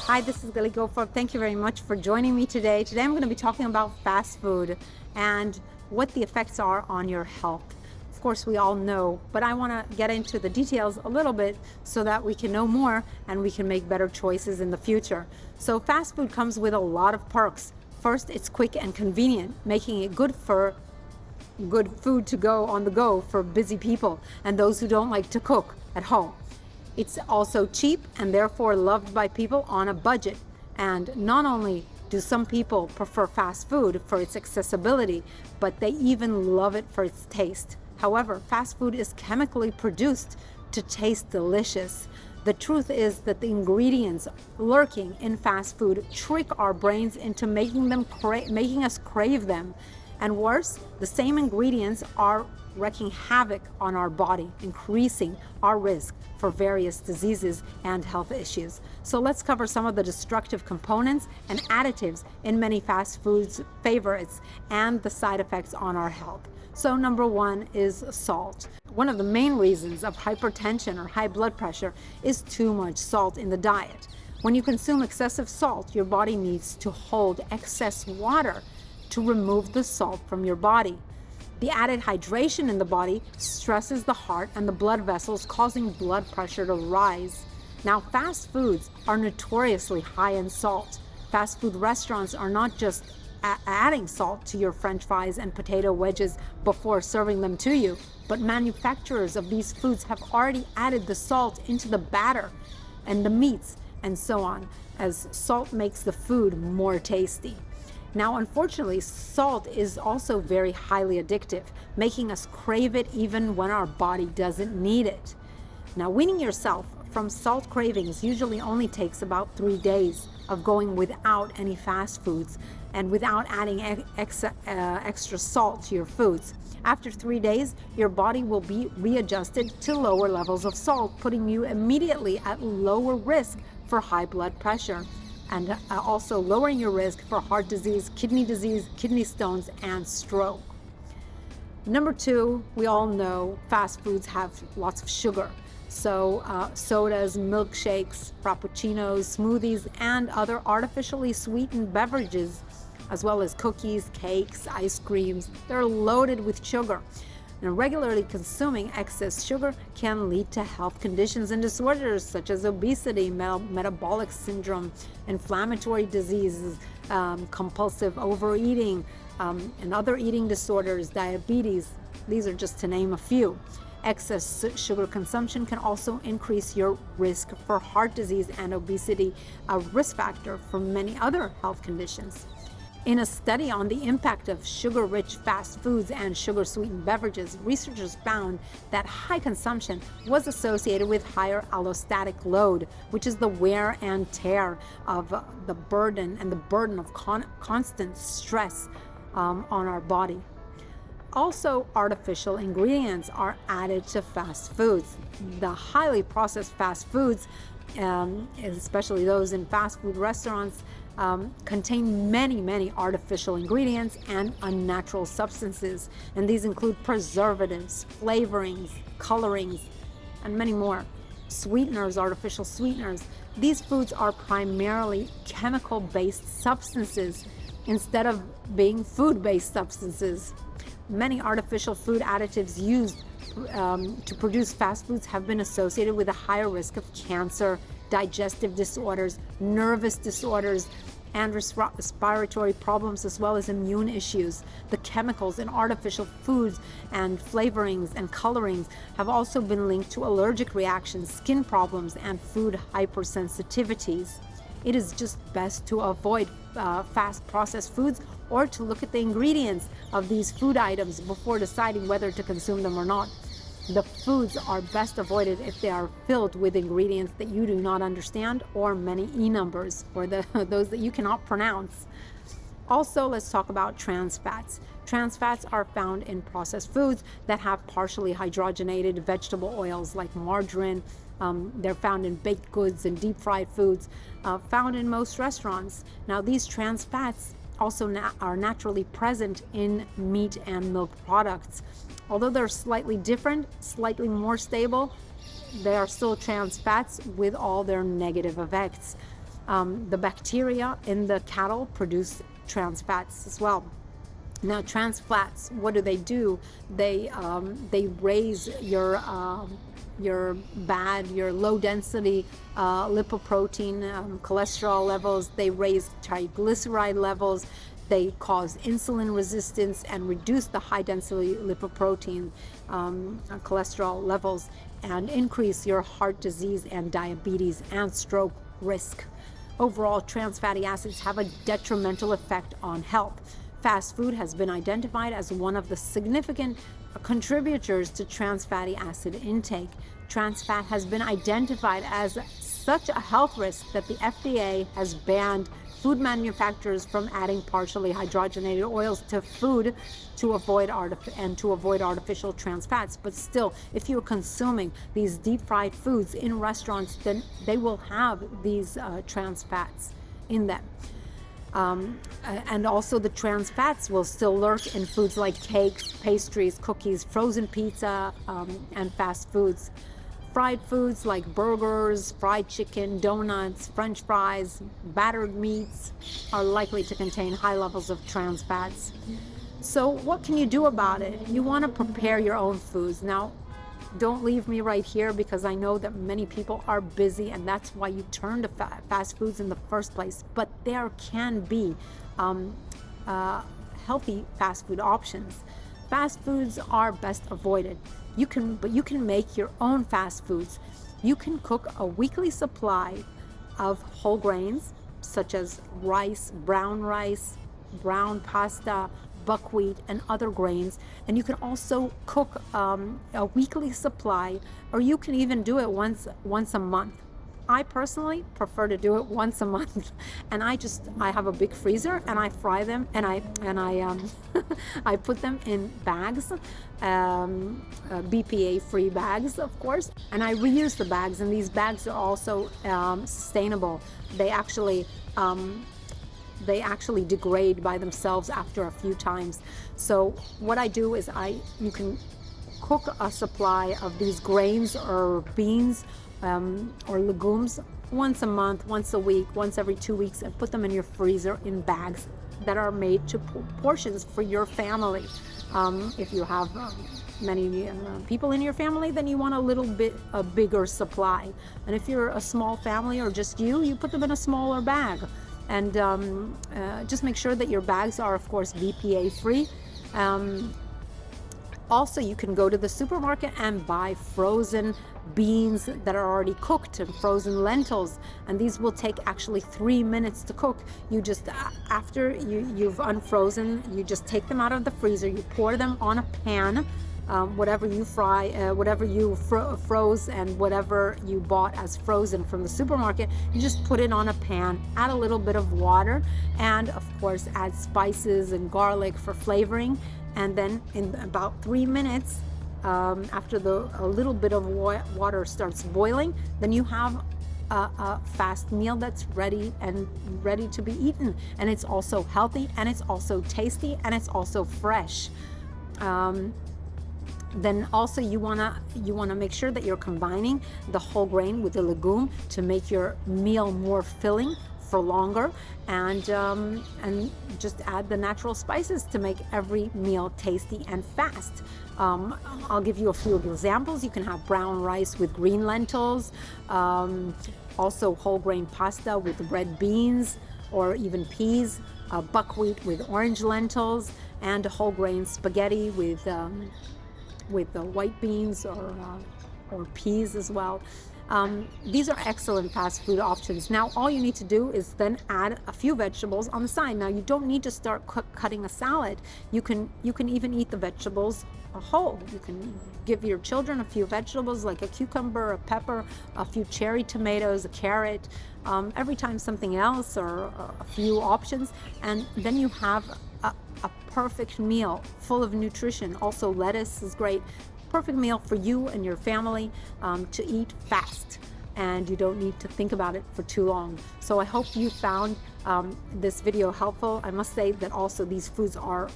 Hi, this is Galit Goldfarb. Thank you very much for joining me today. Today I'm going to be talking about fast food and what the effects are on your health. Of course, we all know, but I want to get into the details a little bit so that we can know more and we can make better choices in the future. So fast food comes with a lot of perks. First, it's quick and convenient, making it good food to go on the go for busy people and those who don't like to cook at home. It's also cheap and therefore loved by people on a budget. And not only do some people prefer fast food for its accessibility, but they even love it for its taste. However, fast food is chemically produced to taste delicious. The truth is that the ingredients lurking in fast food trick our brains into making us crave them. And worse, the same ingredients are wreaking havoc on our body, increasing our risk for various diseases and health issues. So let's cover some of the destructive components and additives in many fast foods favorites and the side effects on our health. So number one is salt. One of the main reasons of hypertension or high blood pressure is too much salt in the diet. When you consume excessive salt, your body needs to hold excess water to remove the salt from your body. The added hydration in the body stresses the heart and the blood vessels, causing blood pressure to rise. Now, fast foods are notoriously high in salt. Fast food restaurants are not just adding salt to your French fries and potato wedges before serving them to you, but manufacturers of these foods have already added the salt into the batter and the meats and so on, as salt makes the food more tasty. Now, unfortunately, salt is also very highly addictive, making us crave it even when our body doesn't need it. Now, weaning yourself from salt cravings usually only takes about 3 days of going without any fast foods and without adding extra salt to your foods. After 3 days, your body will be readjusted to lower levels of salt, putting you immediately at lower risk for high blood pressure, and also lowering your risk for heart disease, kidney stones, and stroke. Number two, we all know fast foods have lots of sugar. So sodas, milkshakes, frappuccinos, smoothies, and other artificially sweetened beverages, as well as cookies, cakes, ice creams, they're loaded with sugar. And regularly consuming excess sugar can lead to health conditions and disorders such as obesity, metabolic syndrome, inflammatory diseases, compulsive overeating, and other eating disorders, diabetes. These are just to name a few. Excess sugar consumption can also increase your risk for heart disease and obesity, a risk factor for many other health conditions. In a study on the impact of sugar-rich fast foods and sugar-sweetened beverages, researchers found that high consumption was associated with higher allostatic load, which is the wear and tear of the burden of constant stress on our body. Also, artificial ingredients are added to fast foods. The highly processed fast foods, especially those in fast food restaurants, contain many artificial ingredients and unnatural substances, and these include preservatives, flavorings, colorings, and many more. Sweeteners, artificial sweeteners. These foods are primarily chemical-based substances instead of being food-based substances. Many artificial food additives used to produce fast foods have been associated with a higher risk of cancer, digestive disorders, nervous disorders, and respiratory problems, as well as immune issues. The chemicals in artificial foods and flavorings and colorings have also been linked to allergic reactions, skin problems, and food hypersensitivities. It is just best to avoid fast processed foods or to look at the ingredients of these food items before deciding whether to consume them or not. The foods are best avoided if they are filled with ingredients that you do not understand or many E numbers or those that you cannot pronounce. Also, let's talk about trans fats. Trans fats are found in processed foods that have partially hydrogenated vegetable oils like margarine. They're found in baked goods and deep fried foods, found in most restaurants. Now, these trans fats also are naturally present in meat and milk products. Although they're slightly different, slightly more stable, they are still trans fats with all their negative effects. The bacteria in the cattle produce trans fats as well. Now, trans fats, what do? They raise your low density lipoprotein, cholesterol levels. They raise triglyceride levels. They cause insulin resistance and reduce the high density lipoprotein cholesterol levels, and increase your heart disease and diabetes and stroke risk. Overall, trans fatty acids have a detrimental effect on health. Fast food has been identified as one of the significant contributors to trans fatty acid intake. Trans fat has been identified as such a health risk that the FDA has banned food manufacturers from adding partially hydrogenated oils to food to avoid artificial trans fats. But still, if you're consuming these deep fried foods in restaurants, then they will have these trans fats in them. And also the trans fats will still lurk in foods like cakes, pastries, cookies, frozen pizza, and fast foods. Fried foods like burgers, fried chicken, donuts, French fries, battered meats are likely to contain high levels of trans fats. So what can you do about it? You want to prepare your own foods. Now, don't leave me right here, because I know that many people are busy, and that's why you turn to fast foods in the first place. But there can be healthy fast food options. Fast foods are best avoided. But you can make your own fast foods. You can cook a weekly supply of whole grains, such as rice, brown pasta, buckwheat, and other grains. And you can also cook a weekly supply, or you can even do it once a month. I personally prefer to do it once a month, and I have a big freezer, and I fry them, and I I put them in bags, BPA-free bags, of course, and I reuse the bags. And these bags are also sustainable. They actually degrade by themselves after a few times. So what I do is you can cook a supply of these grains or beans or legumes once a month, once a week, once every 2 weeks, and put them in your freezer in bags that are made to portions for your family. If you have many people in your family, then you want a bigger supply. And if you're a small family or just you put them in a smaller bag. And just make sure that your bags are, of course, BPA free. Also, you can go to the supermarket and buy frozen beans that are already cooked, and frozen lentils, and these will take actually 3 minutes to cook. You just, after you've unfrozen, you just take them out of the freezer, you pour them on a pan, whatever you froze and whatever you bought as frozen from the supermarket, you just put it on a pan, add a little bit of water, and of course add spices and garlic for flavoring. And then in about 3 minutes, after a little bit of water starts boiling, then you have a fast meal that's ready to be eaten. And it's also healthy, and it's also tasty, and it's also fresh. Then also you wanna make sure that you're combining the whole grain with the legume to make your meal more filling for longer, and just add the natural spices to make every meal tasty and fast. I'll give you a few examples. You can have brown rice with green lentils, also whole grain pasta with red beans or even peas, buckwheat with orange lentils, and whole grain spaghetti with the white beans or peas as well. These are excellent fast food options. Now, all you need to do is then add a few vegetables on the side. Now, you don't need to start cutting a salad. You can even eat the vegetables whole. You can give your children a few vegetables like a cucumber, a pepper, a few cherry tomatoes, a carrot, every time something else, or a few options, and then you have a perfect meal full of nutrition. Also, lettuce is great. Perfect meal for you and your family to eat fast, and you don't need to think about it for too long. So I hope you found this video helpful. I must say that also these foods are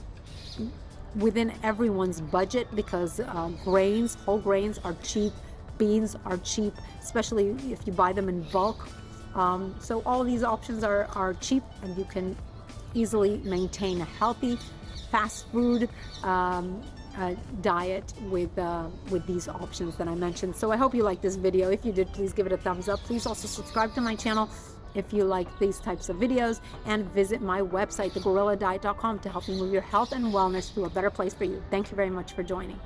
within everyone's budget, because whole grains are cheap, beans are cheap, especially if you buy them in bulk. So all these options are cheap, and you can easily maintain a healthy fast food diet with these options that I mentioned. So I hope you liked this video. If you did, please give it a thumbs up. Please also subscribe to my channel if you like these types of videos, and visit my website, thegorilladiet.com, to help you move your health and wellness to a better place for you. Thank you very much for joining.